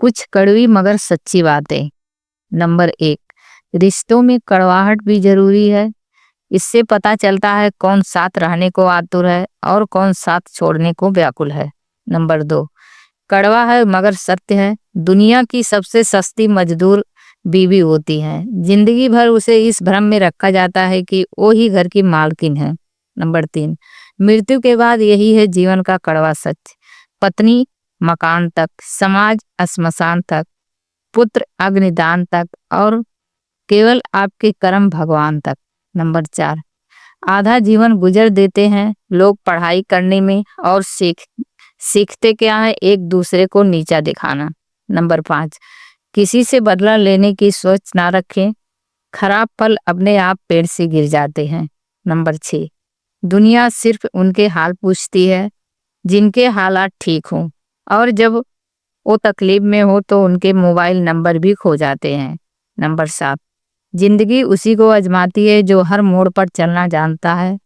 कुछ कड़वी मगर सच्ची बातें। नंबर 1, रिश्तों में कड़वाहट भी जरूरी है। इससे पता चलता है कौन साथ रहने को आतुर है और कौन साथ छोड़ने को व्याकुल है। नंबर 2, कड़वा है मगर सत्य है। दुनिया की सबसे सस्ती मजदूर बीवी होती है। जिंदगी भर उसे इस भ्रम में रखा जाता है कि वो ही घर की मालकिन है। नंबर 3, मृत्यु के बाद यही है जीवन का कड़वा सच। पत्नी मकान तक, समाज श्मशान तक, पुत्र अग्निदान तक और केवल आपके कर्म भगवान तक। नंबर 4, आधा जीवन गुजर देते हैं लोग पढ़ाई करने में और सीखते क्या है, एक दूसरे को नीचा दिखाना। नंबर 5, किसी से बदला लेने की सोच ना रखें, खराब फल अपने आप पेड़ से गिर जाते हैं। नंबर 6, दुनिया सिर्फ उनके हाल पूछती है जिनके हालात ठीक हों, और जब वो तकलीफ में हो तो उनके मोबाइल नंबर भी खो जाते हैं। नंबर 7, जिंदगी उसी को आजमाती है जो हर मोड़ पर चलना जानता है।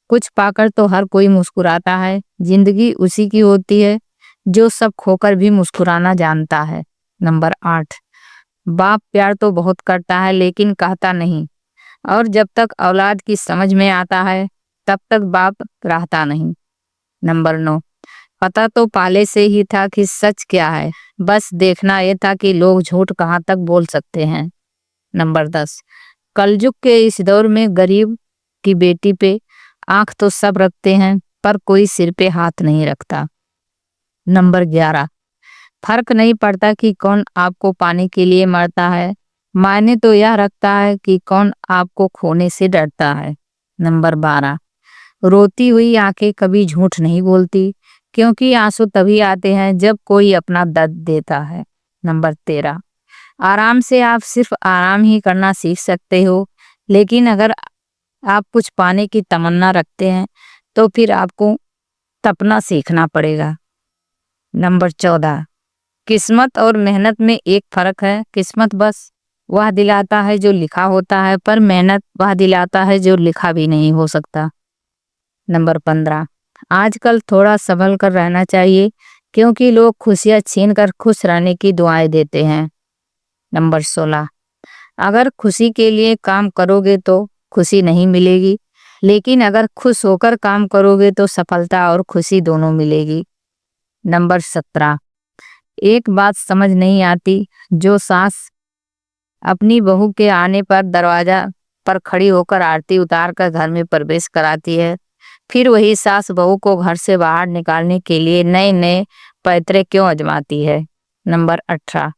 कुछ पाकर तो हर कोई मुस्कुराता है। जिंदगी उसी की होती है जो सब खोकर भी मुस्कुराना जानता है। नंबर 8, बाप प्यार तो बहुत करता है लेकिन कहता नहीं, और जब तक औलाद की समझ में आता है तब तक बाप रहता नहीं। नंबर 9, पता तो पहले से ही था कि सच क्या है, बस देखना यह था कि लोग झूठ कहाँ तक बोल सकते हैं। नंबर 10, कलयुग के इस दौर में गरीब की बेटी पे आंख तो सब रखते हैं पर कोई सिर पे हाथ नहीं रखता। नंबर 11, फर्क नहीं पड़ता कि कौन आपको पाने के लिए मरता है, मायने तो यह रखता है कि कौन आपको खोने से डरता है। नंबर 12, रोती हुई आंखें कभी झूठ नहीं बोलती, क्योंकि आंसू तभी आते हैं जब कोई अपना दर्द देता है। नंबर 13, आराम से आप सिर्फ आराम ही करना सीख सकते हो, लेकिन अगर आप कुछ पाने की तमन्ना रखते हैं तो फिर आपको तपना सीखना पड़ेगा। नंबर 14, किस्मत और मेहनत में एक फर्क है। किस्मत बस वह दिलाता है जो लिखा होता है, पर मेहनत वह दिलाता है जो लिखा भी नहीं हो सकता। नंबर 15, आजकल थोड़ा संभल कर रहना चाहिए, क्योंकि लोग खुशियां छीन कर खुश रहने की दुआएं देते हैं। नंबर 16, अगर खुशी के लिए काम करोगे तो खुशी नहीं मिलेगी, लेकिन अगर खुश होकर काम करोगे तो सफलता और खुशी दोनों मिलेगी। नंबर 17, एक बात समझ नहीं आती, जो सास अपनी बहू के आने पर दरवाजा पर खड़ी होकर आरती उतार कर घर में प्रवेश कराती है, फिर वही सास बहू को घर से बाहर निकालने के लिए नए नए पैतरे क्यों आजमाती है। नंबर 18,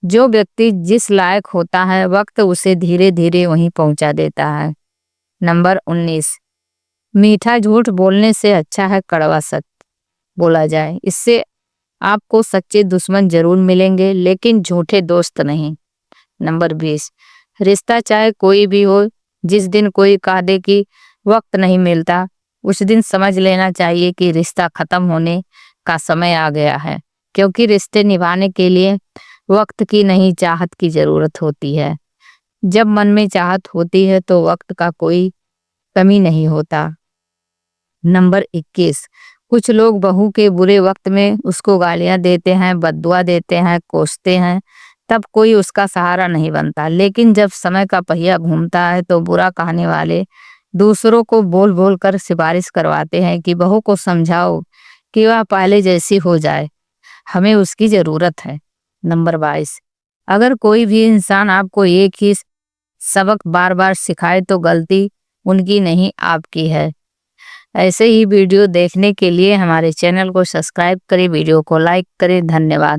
जो व्यक्ति जिस लायक होता है वक्त उसे धीरे धीरे वहीं पहुंचा देता है। नंबर 19, मीठा झूठ बोलने से अच्छा है कड़वा सच बोला जाए। इससे आपको सच्चे दुश्मन जरूर मिलेंगे लेकिन झूठे दोस्त नहीं। नंबर 20, रिश्ता चाहे कोई भी हो, जिस दिन कोई कह दे कि वक्त नहीं मिलता, उस दिन समझ लेना चाहिए कि रिश्ता खत्म होने का समय आ गया है, क्योंकि रिश्ते निभाने के लिए वक्त की नहीं चाहत की जरूरत होती है। जब मन में चाहत होती है तो वक्त का कोई कमी नहीं होता। नंबर 21, कुछ लोग बहू के बुरे वक्त में उसको गालियां देते हैं, बद्दुआ देते हैं, कोसते हैं, तब कोई उसका सहारा नहीं बनता। लेकिन जब समय का पहिया घूमता है तो बुरा कहने वाले दूसरों को बोल बोल कर सिफारिश करवाते हैं कि बहू को समझाओ कि वह पहले जैसी हो जाए, हमें उसकी जरूरत है। नंबर 22, अगर कोई भी इंसान आपको एक ही सबक बार बार सिखाए तो गलती उनकी नहीं आपकी है। ऐसे ही वीडियो देखने के लिए हमारे चैनल को सब्सक्राइब करें, वीडियो को लाइक करें। धन्यवाद।